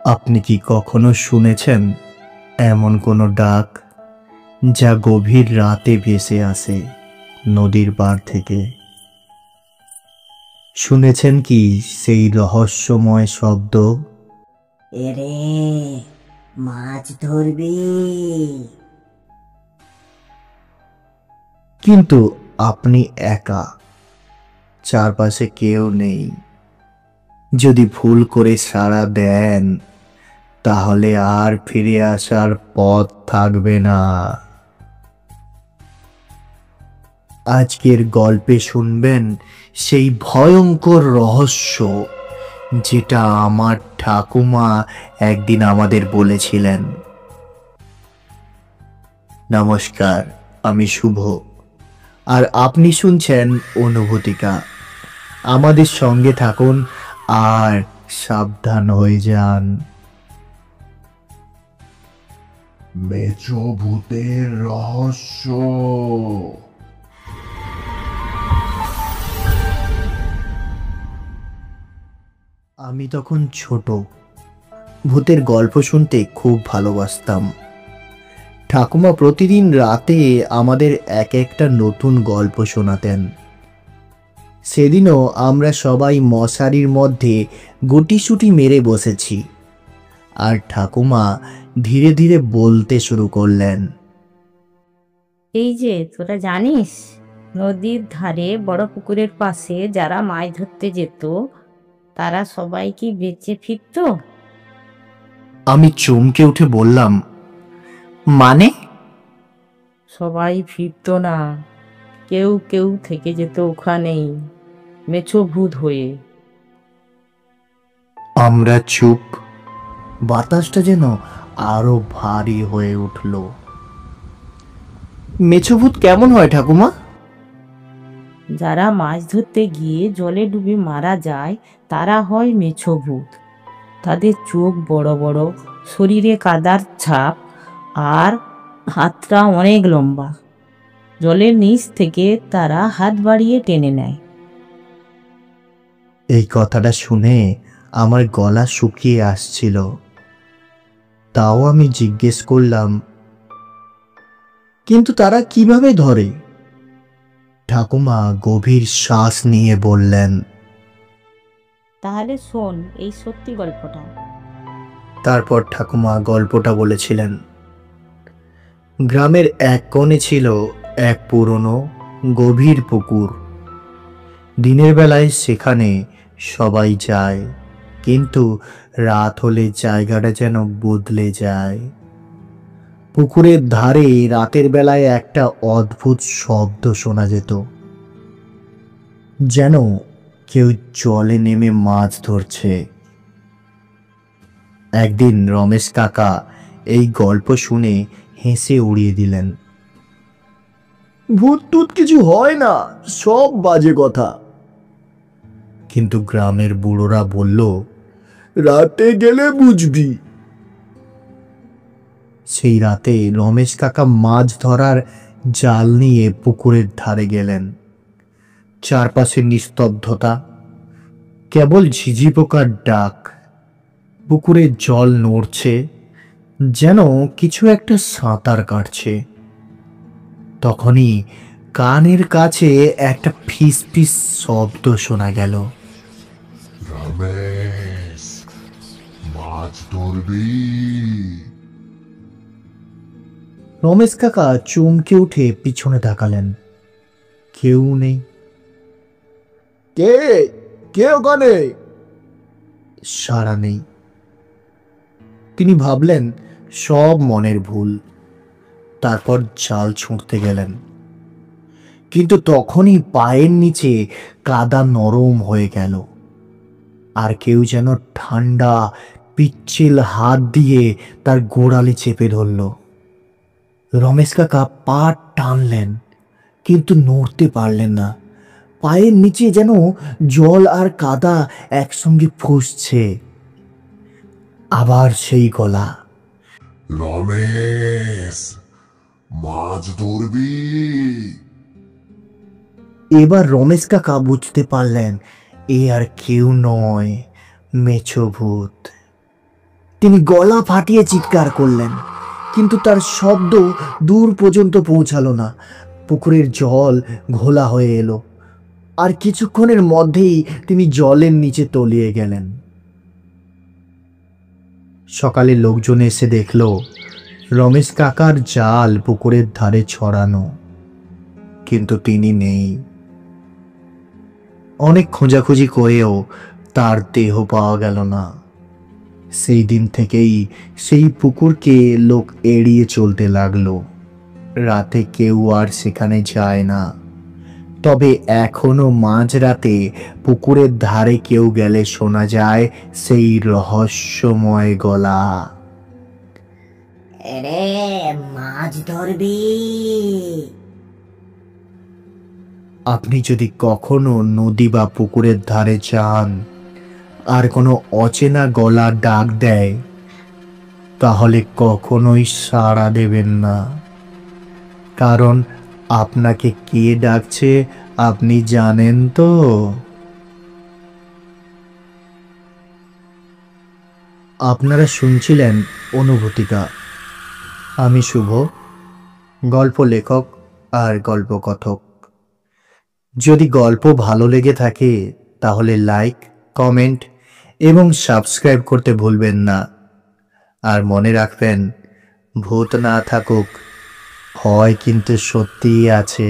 আপনি কি কখনো শুনেছেন এমন কোনো ডাক যা গভীর রাতে ভেসে আসে নদীর পাড় থেকে? শুনেছেন কি সেই রহস্যময় শব্দ? এরে, মাছ ধরবি? কিন্তু আপনি একা, চারপাশে কেউ নেই। যদি ভুল করে সাড়া দেন তাহলে আর ফিরে আসার পথ থাকবে না। আজকের গল্পে শুনবেন সেই ভয়ঙ্কর রহস্য যেটা আমার ঠাকুমা একদিন আমাদের বলেছিলেন। নমস্কার, আমি শুভ, আর আপনি শুনছেন অনুভূতিকা। আমাদের সঙ্গে থাকুন আর সাবধান হয়ে যান। মেছো ভূতের রহস্য। আমি তখন ছোট, ভূতের গল্প শুনতে খুব ভালোবাসতাম। ঠাকুমা প্রতিদিন রাতে আমাদের এক একটা নতুন গল্প শোনাতেন। সেদিনও আমরা সবাই মশারির মধ্যে গুটিসুটি মেরে বসেছি, আর ঠাকুমা ধীরে ধীরে বলতে শুরু করলেন। এই যে তোরা জানিস, নদীর ধারে বড় পুকুরের পাশে যারা মাছ ধরতে যেত তারা সবাই কি বেঁচে ফিরতো? আমি চমকে উঠে বললাম, মানে? সবাই ফিরতো না, কেউ কেউ থেকে যেত ওখানেই মেছো ভূত হয়ে। আমরা চুপ। বাতাসটা যেন আরো ভারী হয়ে উঠল। মেছভূত কেমন হয় ঠাকুমা? যারা মাছ ধরতে গিয়ে জলে ডুবে মারা যায় তারা হয় মেছো ভূত। তাদের চোখ বড় বড়, শরীরে কাদার ছাপ, আর হাতটা অনেক লম্বা। জলের নিচ থেকে তারা হাত বাড়িয়ে টেনে নেয়। এই কথাটা শুনে আমার গলা শুকিয়ে আসছিল। তাও আমি জিজ্ঞেস করলাম, কিন্তু তারা কিভাবে ধরে? ঠাকুমা গভীর শ্বাস নিয়ে বললেন। তাহলে শোন এই সত্যি গল্পটা। তারপর ঠাকুমা গল্পটা বলেছিলেন। গ্রামের এক কোণে ছিল এক পুরনো গভীর পুকুর। দিনের বেলায় সেখানে সবাই যায়, কিন্তু রাত হলে জায়গাটা যেন বদলে যায়। পুকুরের ধারে রাতের বেলায় একটা অদ্ভুত শব্দ শোনা যেত, যেন কেউ জলে নেমে মাছ ধরছে। একদিন রমেশ কাকা এই গল্প শুনে হেসে উড়িয়ে দিলেন। ভূত টুত কিছু হয় না, সব বাজে কথা। কিন্তু গ্রামের বুড়োরা বলল, রাতে গেলে বুঝবি। সেই রাতে রমেশ কাকা মাছ ধরার জাল নিয়ে পুকুরের ধারে গেলেন। চারপাশে নিস্তব্ধতা, কেবল ঝিঝি পোকার ডাক। পুকুরের জল নড়ছে, যেন কিছু একটা সাঁতার কাটছে। তখনই কানের কাছে একটা ফিস ফিস শব্দ শোনা গেল। রমেশ, মাছ ধরবি? রমেশ কাকা চমকে উঠে পিছনে তাকালেন। কেউ নেই। কে কে ওখানে? সাড়া নেই। তিনি ভাবলেন সব মনের ভুল। তারপর জাল ছুঁড়তে গেলেন, কিন্তু তখনই পায়ের নিচে কাদা নরম হয়ে গেল, আর কেউ যেন ঠান্ডা পিচ্ছিল হাত দিয়ে তার গোড়ালি চেপে ধরল। রমেশ কাকা পা টানলেন, কিন্তু নড়তে পারলেন না। পায়ের নিচে যেন জল আর কাদা একসঙ্গে ফুঁসছে। আবার সেই গলা, রমেশ, মাছ ধরবি? এবার রমেশ কাকা বুঝতে পারলেন এ আর কেউ নয়, মেছো ভূত। তিনি গলা ফাটিয়ে চিৎকার করলেন, কিন্তু তার শব্দ দূর পর্যন্ত পৌঁছালো না। পুকুরের জল ঘোলা হয়ে এলো, আর কিছুক্ষণের মধ্যেই তিনি জলের নিচে তলিয়ে গেলেন। সকালে লোকজন এসে দেখল রমেশ কাকার জাল পুকুরের ধারে ছড়ানো, কিন্তু তিনি নেই। অনেক খোঁজাখুঁজি করেও তার দেহ পাওয়া গেল না। সেই দিন থেকেই সেই পুকুরকে লোক এড়িয়ে চলতে লাগলো। রাতে কেউ আর সেখানে যায় না। তবে এখনো মাঝরাতে পুকুরের ধারে কেউ গেলে শোনা যায় সেই রহস্যময় গলা, এরে মাছ ধরবি? আপনি যদি কখনো নদী বা পুকুরের ধারে যান আর কোনো অচেনা গলা ডাক দেয়, তাহলে কখনোই সাড়া দেবেন না, কারণ আপনাকে কে ডাকছে আপনি জানেন তো। আপনারা শুনছিলেন অনুভূতিকা। আমি শুভ, গল্প লেখক আর গল্প কথক। যদি গল্প ভালো লেগে থাকে তাহলে লাইক, কমেন্ট এবং সাবস্ক্রাইব করতে ভুলবেন না। আর মনে রাখবেন, ভূত না থাকুক, ভয় কিন্তু সত্যিই আছে।